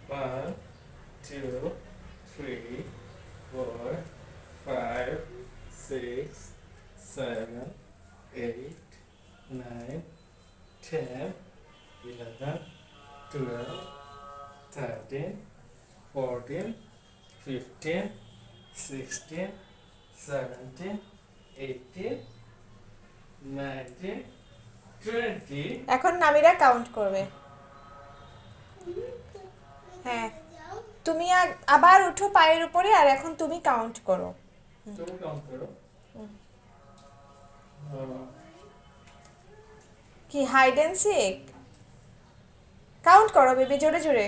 1 2 3 4 5 6 7 8 9 10 11 12 13 14 15 16 17 18 19 20 এখন নামিরা কাউন্ট করবে। হ্যাঁ, তুমি আবার উঠো পায়ের উপরে, আর এখন তুমি কাউন্ট করো। তুমি কাউন্ট করো। কি হাইড অ্যান্ড সিক? কাউন্ট করো বেবি, জোরে জোরে।